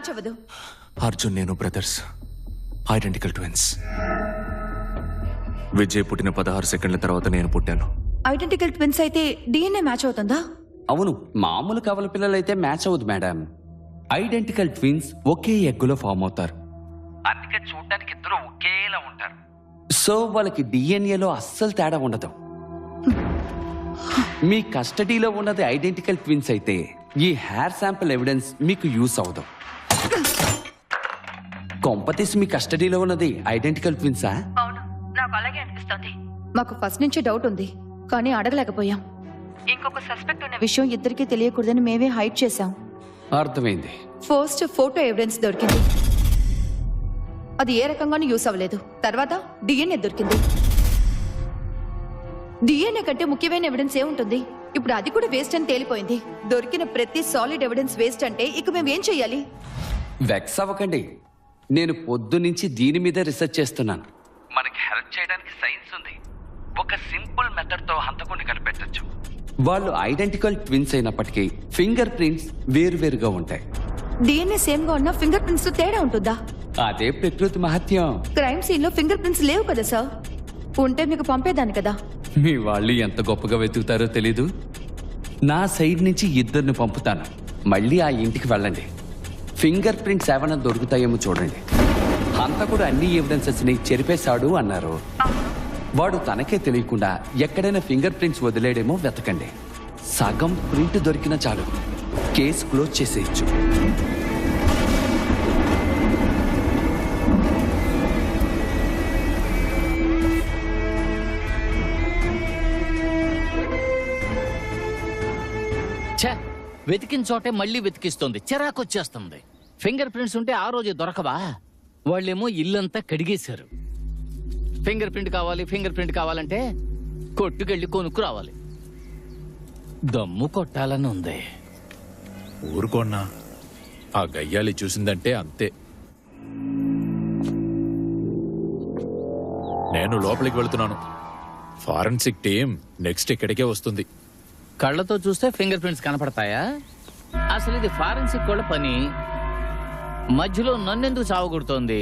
చవదు. అర్జున్ నేను brothers, identical twins. Vijay పుట్టిన 16 సెకండ్ల తర్వాత నేను పుట్టాను. ఐడెంటికల్ ట్విన్స్ అయితే డిఎన్ఏ మ్యాచ్ అవుతుందా? అవును, మామూలు కవల పిల్లలైతే మ్యాచ్ అవ్వదు మేడం. ఐడెంటికల్ ట్విన్స్ ఒకే ఎగ్గులో ఫామ్ అవుతారు, అందుకే చూడడానికి ఇద్దరు ఒకేలా ఉంటారు. సో వాళ్ళకి డిఎన్ఏలో అస్సలు తేడా ఉండదు. మీ కస్టడీలో ఉన్నది ఐడెంటికల్ ట్విన్స్ అయితే ఈ హెయిర్ శాంపిల్ ఎవిడెన్స్ మీకు యూస్ అవ్వదు. కొంపతీసి మీ కస్టడీలో ఉన్నది ఐడెంటికల్ ట్విన్సా? అవును, నాకు అలాగే అనిపిస్తుంది. మాకు ఫస్ట్ నుంచి డౌట్ ఉంది, కానీ అడగలేకపోయాం. ఇంకొక సస్పెక్ట్ ఉన్న విషయం ఇద్దరికీ తెలియకూడదని మేమే హైడ్ చేశాం. అర్థమైంది. ఫస్ట్ ఫోటో ఎవిడెన్స్ దొరికింది, అది ఏ రకంగానూ యూస్ అవ్వలేదు. తర్వాత డిఎన్ఏ దొరికింది. డిఎన్ఏ కంటే ముఖ్యమైన ఎవిడెన్స్ ఏముంటుంది? ఇప్పుడు అది కూడా వేస్ట్ అని తేలిపోయింది. దొరికిన ప్రతి సాలిడ్ ఎవిడెన్స్ వేస్ట్ అంటే ఇక మేము ఏం చెయ్యాలి? వెక్స్ అవ్వకండి, నేను పొద్దునుంచి దీని మీద రీసెర్చ్ చేస్తున్నాను. మనకి హెల్ప్ చేయడానికి సైన్స్ ఉంది. ఒక సింపుల్ మెథడ్ తో హంతకుడిని కనిపెట్టొచ్చు. వాళ్ళు ఐడెంటికల్ ట్విన్స్ అయినప్పటికీ ఫింగర్ ప్రింట్స్ వేరువేరుగా ఉంటాయి. డిఎన్ఏ సేమ్ గా ఉన్న ఫింగర్ ప్రింట్స్ తేడా ఉంటుందా? అదే ప్రకృతి మహత్యం. క్రైమ్ సీన్ లో ఫింగర్ ప్రింట్స్ లేవు కదా సార్, ఉంటే మీకు పంపేదాన్ని కదా. మీ వాళ్ళు ఎంత గొప్పగా వెతుకుతారో తెలీదు. నా సైడ్ నుంచి ఇద్దరిని పంపుతాను, మళ్ళీ ఆ ఇంటికి వెళ్ళండి. ఫింగర్ ప్రింట్స్ ఏమైనా దొరుకుతాయేమో చూడండి. హంతకుడు అన్ని ఎవిడెన్సెస్ ని చెరిపేశాడు అన్నారు. వాడు తనకే తెలియకుండా ఎక్కడైనా ఫింగర్ ప్రింట్స్ వదిలేడేమో వెతకండి. సగం ప్రింట్ దొరికినా చాలు, కేసు క్లోజ్ చేసేయచ్చు. వెతికిన చోటే మళ్ళీ వెతికిస్తుంది, చిరాకొచ్చేస్తుంది. ఫింగర్ ప్రింట్స్ ఉంటే ఆ రోజు దొరకవా? వాళ్ళేమో ఇల్లంతా కడిగేశారు. ఫింగర్ ప్రింట్ కావాలంటే కొట్టుకెళ్ళి కొనుక్కు రావాలి. దమ్ము కొట్టాలని ఉంది. ఊరుకోన్నా, ఆ గయ్యాలి చూసిందంటే అంతే. నేను లోపలికి వెళ్తున్నాను. ఫారెన్సిక్ టీం నెక్స్ట్ ఇక్కడికే వస్తుంది. కళ్ళతో చూస్తే ఫింగర్ ప్రింట్స్ కనపడతాయా? అసలు ఇది ఫారెన్సిక్ వాళ్ళ పని. మధ్యలో నన్నెందుకు చావగొడుతోంది?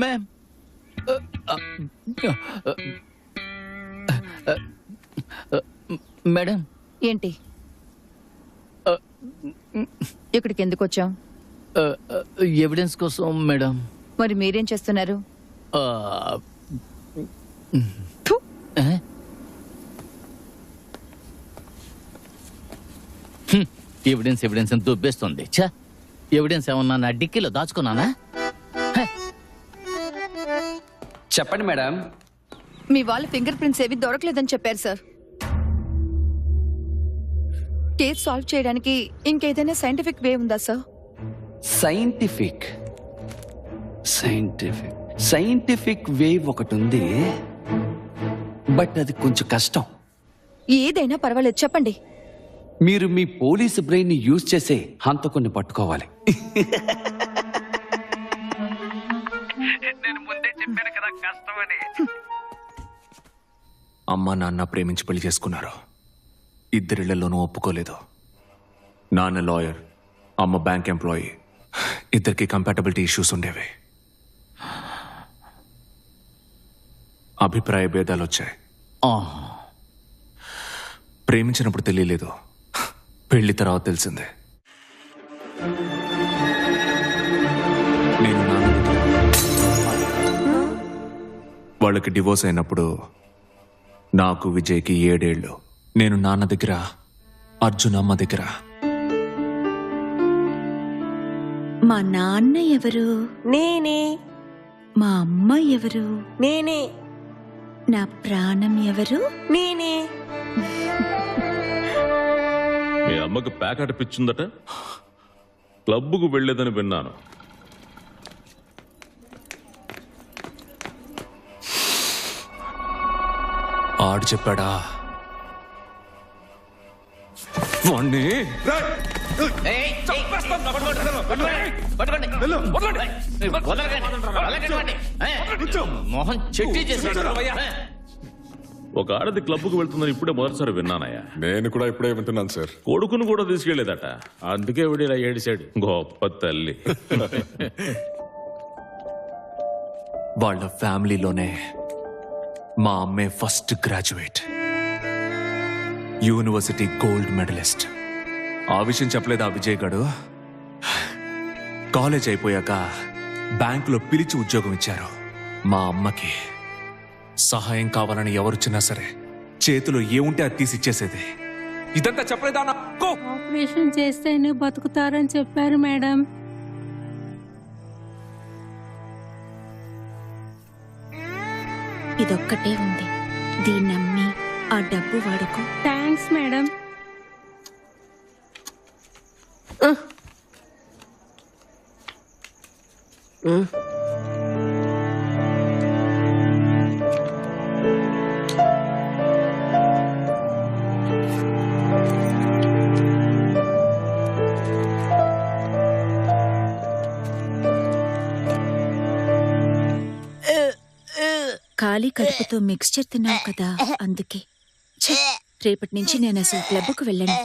Ma'am, madam. ఏంటి ఇక్కడికి ఎందుకు వచ్చాం? ఎవిడెన్స్ కోసం మేడం. మరి మీరేం చేస్తున్నారు? ఎవిడెన్స్ అని దుబ్బేస్తుంది. ఛా, ఎవిడెన్స్ ఏమన్నా నా డిక్కీలో దాచుకున్నానా? చెప్పండి మేడం. మీ వాళ్ళ ఫింగర్ ప్రింట్స్ ఏవి దొరకలేదని చెప్పారు సార్. కేసు సాల్వ్ చేయడానికి ఇంకేదైనా సైంటిఫిక్ వే ఉందా సార్? సైంటిఫిక్ వే ఒకటి ఉంది, బట్ అది కొంచెం కష్టం. ఏదైనా పర్వాలేదు, చెప్పండి. మీరు మీ పోలీసు బ్రెయిన్ ని యూజ్ చేసే హంతకుడిని పట్టుకోవాలి. నేను ముందే చెప్పాను కదా కష్టమని. అమ్మ నాన్న ప్రేమించి పెళ్లి చేసుకున్నారు. ఇద్దరిళ్లలోనూ ఒప్పుకోలేదు. నాన్న లాయర్, అమ్మ బ్యాంక్ ఎంప్లాయీ. ఇద్దరికి కంపాటబిలిటీ ఇష్యూస్ ఉండేవి. అభిప్రాయ భేదాలు వచ్చాయి. ఆహా. ప్రేమించినప్పుడు తెలియలేదు, పెళ్లి తర్వాత తెలిసిందే. నేను నాన్న దగ్గర, వాళ్ళకి డివోర్స్ అయినప్పుడు నాకు విజయ్కి 7 ఏళ్ళు. నేను నాన్న దగ్గర, అర్జున్ అమ్మ దగ్గర. మా నాన్న ఎవరు? నేనే. మా అమ్మ ఎవరు? నేనే. నా ప్రాణం ఎవరు? నేనే. మీ అమ్మకు ప్యాకెట్ పిచ్చుందట, క్లబ్కు వెళ్ళేదని విన్నాను. ఆడు చెప్పాడా? వాణ్ణి మోహన్ చెట్టి చేశాడు. ఒక ఆడది క్లబ్కు వెళ్తుందని ఇప్పుడే మొదటిసారి విన్నానయ్యా. నేను కూడా ఇప్పుడే వింటున్నాను సార్. కొడుకును కూడా తీసుకెళ్లేదట. అందుకే వీడిలా ఏడిశాడు. గొప్ప తల్లి. వాళ్ళ ఫ్యామిలీలోనే మా అమ్మే first graduate, university gold medalist. ఆ విషయం చెప్పలేదు ఆ విజయ్ గాడు. కాలేజ్ అయిపోయాక బ్యాంకులో పిలిచి ఉద్యోగం ఇచ్చారు. మా అమ్మకి సహాయం కావాలని ఎవరొచ్చినా సరే చేతిలో ఏముంటే అది తీసి ఇచ్చేసేది. ఇదంతా చెప్పలేదా నాకు? ఆపరేషన్ చేస్తేనే బతుకుతారని చెప్పారు మేడం. ఇదొక్కటే ఉంది, దీన్ని నమ్మి ఆ డబ్బు వాడుకో. Thanks madam. ఖాళీ కడుపుతో మిక్స్చర్ తిన్నావు కదా, అందుకే. ఛే, రేపటి నుంచి నేను అసలు క్లబ్కు వెళ్ళను.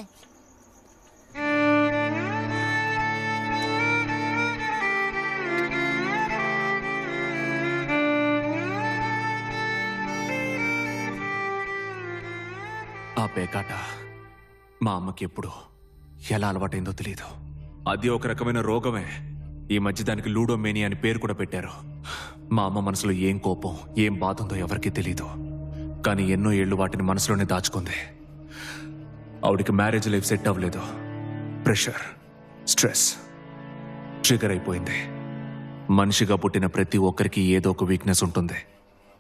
ఆ పేకాట మా అమ్మకి ఎప్పుడు ఎలా అలవాటైందో తెలియదు. అది ఒక రకమైన రోగమే. ఈ మధ్య దానికి లూడోమేనియా అని పేరు కూడా పెట్టారు. మా అమ్మ మనసులో ఏం కోపం, ఏం బాధ ఉందో ఎవరికీ తెలీదు. కానీ ఎన్నో ఏళ్ళు వాటిని మనసులోనే దాచుకుంది. ఆవిడికి మ్యారేజ్ లైఫ్ సెట్ అవ్వలేదు. ప్రెషర్, స్ట్రెస్ ట్రిగర్ అయిపోయింది. మనిషిగా పుట్టిన ప్రతి ఒక్కరికి ఏదో ఒక వీక్నెస్ ఉంటుంది.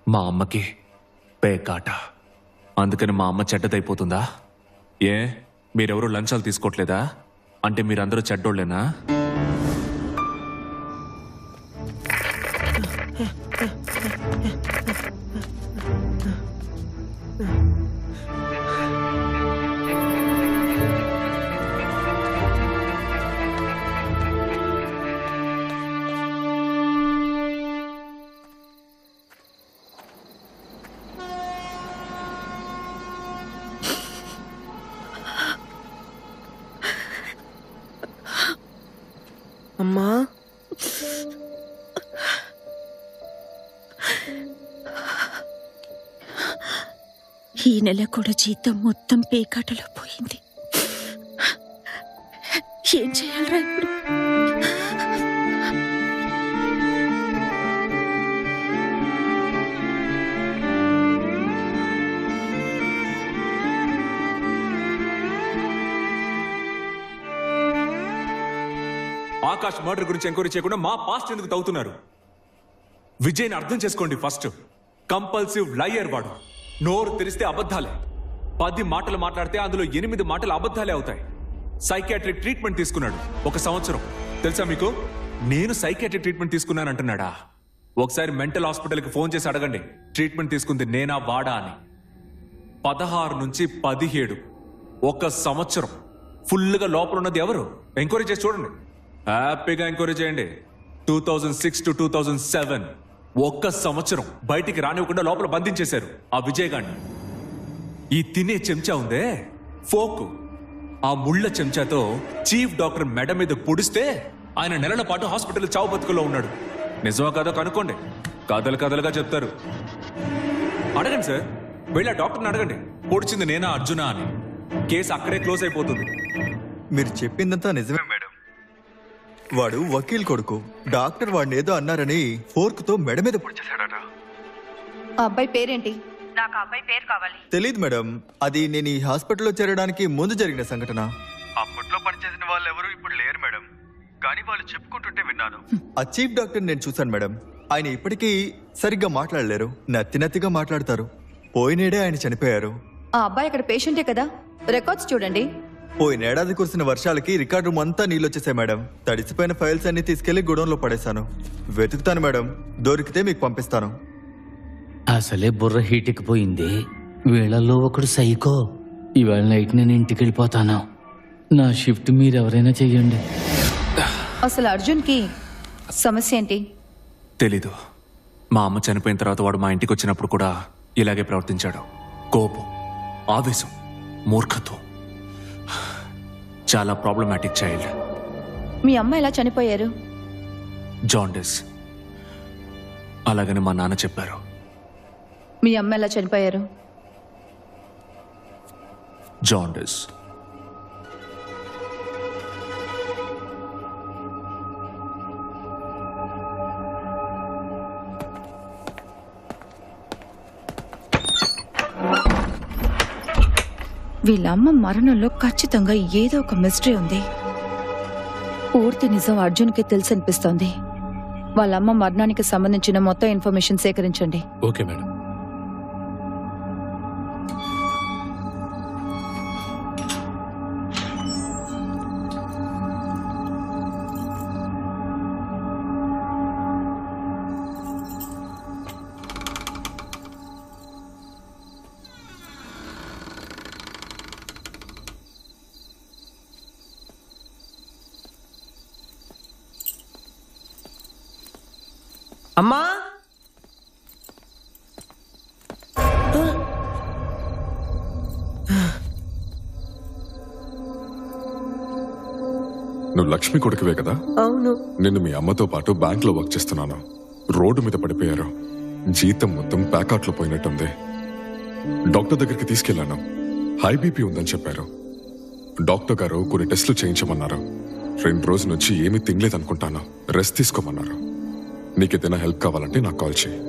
మా అమ్మకి పేకాట. అందుకని మా అమ్మ చెడ్డదైపోతుందా? ఏ, మీరెవరూ లంచాలు తీసుకోవట్లేదా? అంటే మీరందరూ చెడ్డోళ్ళేనా? అమ్మా, ఈ నెల కూడా జీతం మొత్తం పేకాటలో పోయింది. ఏం చేయాలరా ఇప్పుడు? ఆకాష్ మర్డర్ గురించి ఎంక్వైరీ చేయకుండా మా పాస్ట్ ఎందుకు తవ్వుతున్నారు? విజయ్ని అర్థం చేసుకోండి ఫస్ట్. కంపల్సివ్ లయర్ వాడు. నోరు తెరిస్తే అబద్ధాలే. 10 మాటలు మాట్లాడితే అందులో 8 మాటలు అబద్ధాలే అవుతాయి. సైకియాట్రిక్ ట్రీట్మెంట్ తీసుకున్నాడు 1 సంవత్సరం. తెలుసా మీకు? నేను సైకియాట్రిక్ ట్రీట్మెంట్ తీసుకున్నాను అంటున్నాడా? ఒకసారి మెంటల్ హాస్పిటల్కి ఫోన్ చేసి అడగండి, ట్రీట్మెంట్ తీసుకుంది నేనా వాడా అని. 16 నుంచి 17, 1 సంవత్సరం ఫుల్గా లోపల ఉన్నది ఎవరు? ఎంక్వైరీ చేసి చూడండి, హ్యాపీగా ఎంక్వైరీ చేయండి. 2006 to 2007 1 సంవత్సరం బయటికి రానివ్వకుండా లోపల బంధించేశారు ఆ విజయ్ గారిని. ఈ తినే చెంచా ఉందే ఫోక్, ఆ ముళ్ళ చెంచాతో చీఫ్ డాక్టర్ మెడ మీద పొడిస్తే ఆయన నెలల పాటు హాస్పిటల్ చావు బతుకులో ఉన్నాడు. నిజమా కాదో కనుక్కోండి, కథలుగా చెప్తారు. అడగండి సార్, వెళ్ళి ఆ డాక్టర్ని అడగండి పొడిచింది నేనా అర్జునా అని. కేసు అక్కడే క్లోజ్ అయిపోతుంది. మీరు చెప్పిందంతా నిజమే మేడం. వాడు వకీల్ కొడుకు. డాక్టర్ వాడిని ఏదో అన్నారని ఫోర్క్తో మెడ మీద పొడిచేశాడట. ఆ అబ్బాయి పేరేంటి? నాకు ఆ అబ్బాయి పేరు కావాలి. తెలీదు మేడం, అది నేను ఈ హాస్పిటల్లో చేరడానికి ముందు జరిగిన సంఘటన. అప్పట్లో పనిచేసిన వాళ్ళు ఎవరు ఇప్పుడు లేరు మేడం, కానీ వాళ్ళు చెప్పుకుంటుంటే విన్నాను. ఆ చీఫ్ డాక్టర్ నేను చూశాను మేడం. ఆయన ఇప్పటికీ సరిగ్గా మాట్లాడలేరు, నత్తిగా మాట్లాడతారు. పోయినేడే ఆయన చనిపోయారు. ఆ అబ్బాయి అక్కడ పేషెంటే కదా, రికార్డ్స్ చూడండి. పోయినేడాది కురిసిన వర్షాలకి రికార్డ్ రూమ్ అంతా నీళ్ళొచ్చేసాయి మేడం. తడిసిపోయిన ఫైల్స్ అన్ని తీసుకెళ్లి గుడౌన్లో పడేశాను. వెతుకుతాను మేడం, దొరికితే మీకు పంపిస్తాను. అసలే బుర్ర హీటెక్కిపోయింది. వీళ్ళల్లో ఒకడు సైకో. ఇవాళ నైట్ నేను ఇంటికి వెళ్ళిపోతాను. నా షిఫ్ట్ మీరు ఎవరైనా చెయ్యండి. అసలు అర్జున్కి సమస్య ఏంటి? తెలీదు. మా అమ్మ చనిపోయిన తర్వాత వాడు మా ఇంటికి వచ్చినప్పుడు కూడా ఇలాగే ప్రవర్తించాడు. కోపం, ఆవేశం, మూర్ఖత్వం. చాలా ప్రాబ్లమాటిక్ చైల్డ్. మీ అమ్మ ఎలా చనిపోయారు? జాండిస్. అలాగని మా నాన్న చెప్పారు. మీ అమ్మ ఎలా చనిపోయారు? జాండిస్. వీళ్ళ అమ్మ మరణంలో ఖచ్చితంగా ఏదో ఒక మిస్టరీ ఉంది. పూర్తి నిజం అర్జున్కి తెలిసి అనిపిస్తోంది. వాళ్ళ అమ్మ మరణానికి సంబంధించిన మొత్తం ఇన్ఫర్మేషన్ సేకరించండి. Okay madam. అమ్మా, నువ్వు లక్ష్మి కొడుకువే కదా? అవును. నిన్ను మీ అమ్మతో పాటు బ్యాంక్ లో వర్క్ చేస్తున్నాను. రోడ్డు మీద పడిపోయారు. జీతం మొత్తం ప్యాకౌట్ లో పోయినట్టుంది. డాక్టర్ దగ్గరికి తీసుకెళ్లాను. హై బీపీ ఉందని చెప్పారు. డాక్టర్ గారు కొన్ని టెస్టులు చేయించమన్నారు. 2 రోజుల నుంచి ఏమీ తినలేదనుకుంటాను. రెస్ట్ తీసుకోమన్నారు. నీకేదైనా హెల్ప్ కావాలంటే నాకు కాల్ చేయి.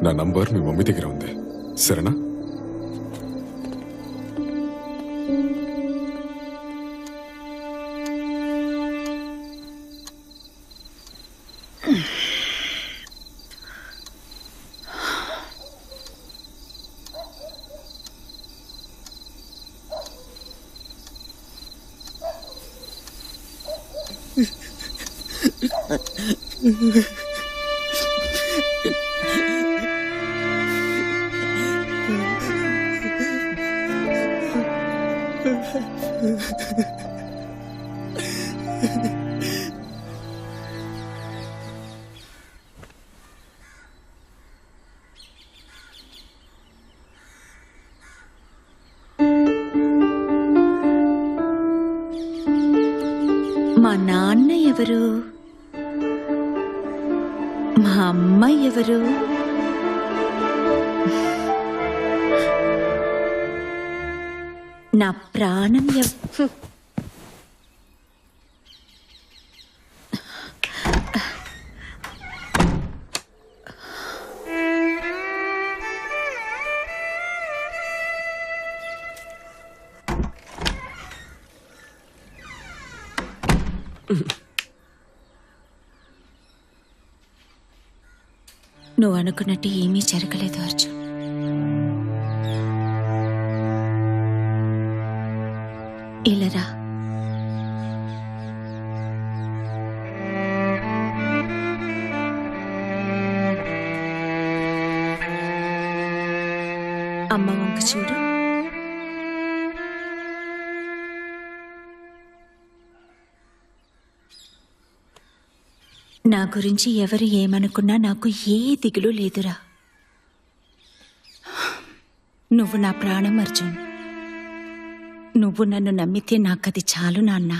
నా నంబర్ మీ మమ్మీ దగ్గర ఉంది, సరేనా? మా నాన్న ఎవరు? మా అమ్మ ఎవరు? నా ప్రాణం నువ్వు అనుకున్నట్టు ఏమీ జరగలేదు అర్జున్. ఇలారా. అమ్మ వంక చూడు. నా గురించి ఎవరు ఏమనుకున్నా నాకు ఏ దిగులు లేదురా. నువ్వు నా ప్రాణం అర్జున్. నువ్వు నన్ను నమ్మితే నాకది చాలు నాన్న.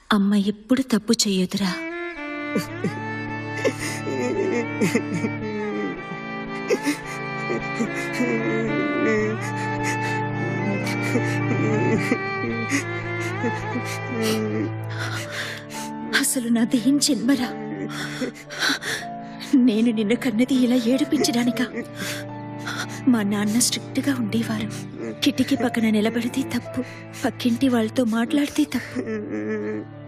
అమ్మ ఎప్పుడు తప్పు చెయ్యదురా. అసలు నాదేం జన్మరా? నేను నిన్ను కన్నది ఇలా ఏడిపించడానిక? మా నాన్న స్ట్రిక్ట్ గా ఉండేవారు. కిటికీ పక్కన నిలబడితే తప్పు, పక్కింటి వాళ్ళతో మాట్లాడితే తప్పు,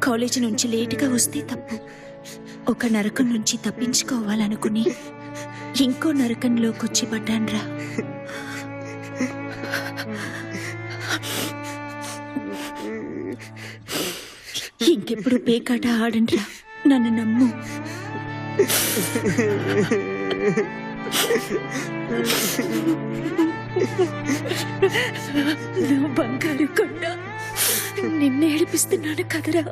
కాలేజీ నుంచి లేటుగా వస్తే తప్పు. ఒక నరకం నుంచి తప్పించుకోవాలనుకుని ఇంకో నరకంలోకి వచ్చి పడ్డాన్రా. ఇంకెప్పుడు పేకాట ఆడండ్రా, నన్ను నమ్ము. నా బంగారు కొండ, నిన్ను ఏడిపిస్తున్నాను కదరా.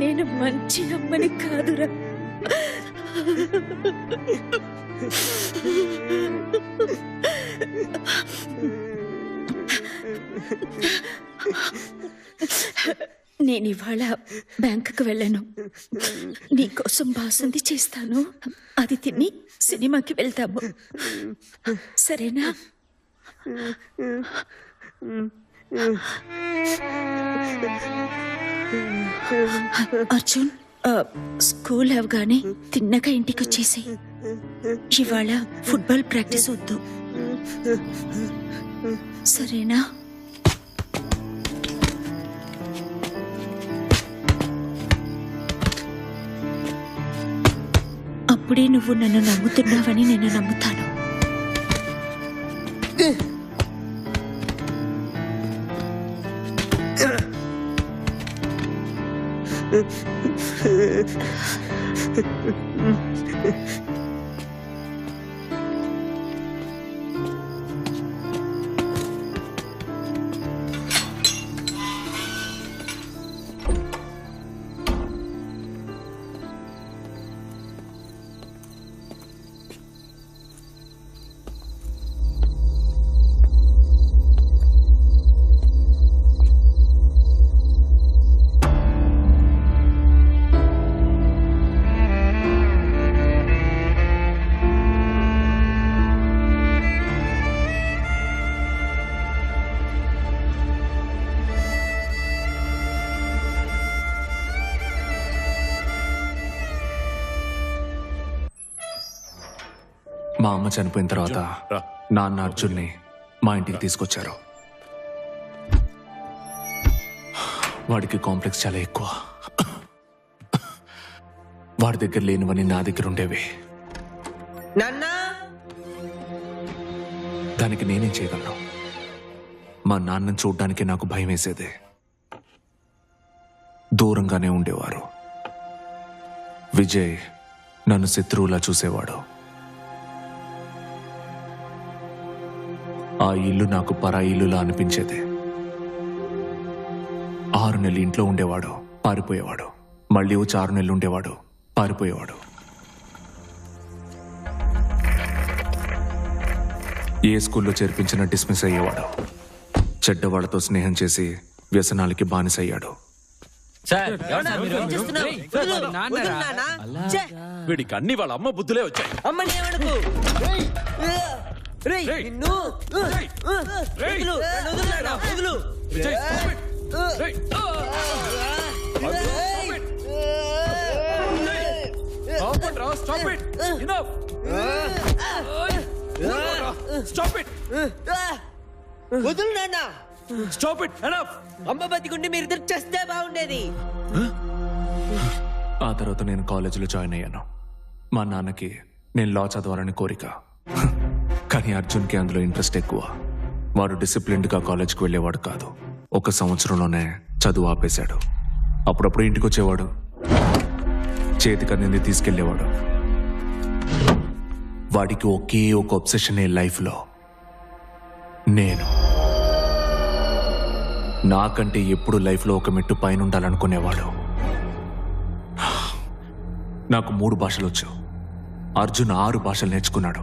నేను మంచి అమ్మని కాదురా. నేను ఇవాళ బ్యాంకుకు వెళ్ళను. నీకోసం బాసంది చేస్తాను, అది తిని సినిమాకి వెళ్తాము, సరేనా? అర్జున్, స్కూల్ అవగానే తిన్నగా ఇంటికి వచ్చేసి, ఇవాళ ఫుట్బాల్ ప్రాక్టీస్ వద్దు, సరేనా? అప్పుడే నువ్వు నన్ను నమ్ముతున్నావని నేను నమ్ముతాను. మా అమ్మ చనిపోయిన తర్వాత నాన్న అర్జున్ని మా ఇంటికి తీసుకొచ్చారు. వాడికి కాంప్లెక్స్ చాలా ఎక్కువ. వాడి దగ్గర లేనివని నా దగ్గర ఉండేవి. దానికి నేనేం చేయగలను? మా నాన్నని చూడ్డానికి నాకు భయం వేసేది. దూరంగానే ఉండేవారు. విజయ్ నన్ను శత్రువులా చూసేవాడు. ఆ ఇల్లు నాకు పరాయి ఇల్లులా అనిపించేది. 6 నెలలు ఇంట్లో ఉండేవాడు, పారిపోయేవాడు. మళ్ళీ వచ్చి 6 నెలలు ఉండేవాడు, పారిపోయేవాడు. ఏ స్కూల్లో చేర్పించినా డిస్మిస్ అయ్యేవాడు. చెడ్డవాళ్లతో స్నేహం చేసి వ్యసనాలకి బానిసయ్యాడు. వీడికి అన్ని వాళ్ళ అమ్మ బుద్ధులే వచ్చాయి. వదులు నాన్న. అమ్మ బతికుండి మీరిద్దరు చేస్తే బాగుండేది. ఆ తర్వాత నేను కాలేజీలో జాయిన్ అయ్యాను. మా నాన్నకి నేను లా చదవాలని కోరిక, కానీ అర్జున్కి అందులో ఇంట్రెస్ట్ ఎక్కువ. వాడు డిసిప్లిన్డ్గా కాలేజ్కి వెళ్ళేవాడు కాదు. 1 సంవత్సరంలోనే చదువు ఆపేశాడు. అప్పుడప్పుడు ఇంటికి వచ్చేవాడు, చేతికి అందింది తీసుకెళ్లేవాడు. వాడికి ఒకే ఒక ఒబ్సెషన్ లైఫ్లో, నేను. నాకంటే ఎప్పుడు లైఫ్లో ఒక మెట్టు పైన ఉండాలనుకునేవాడు. నాకు 3 భాషలు వచ్చు. అర్జున్ 6 భాషలు నేర్చుకున్నాడు.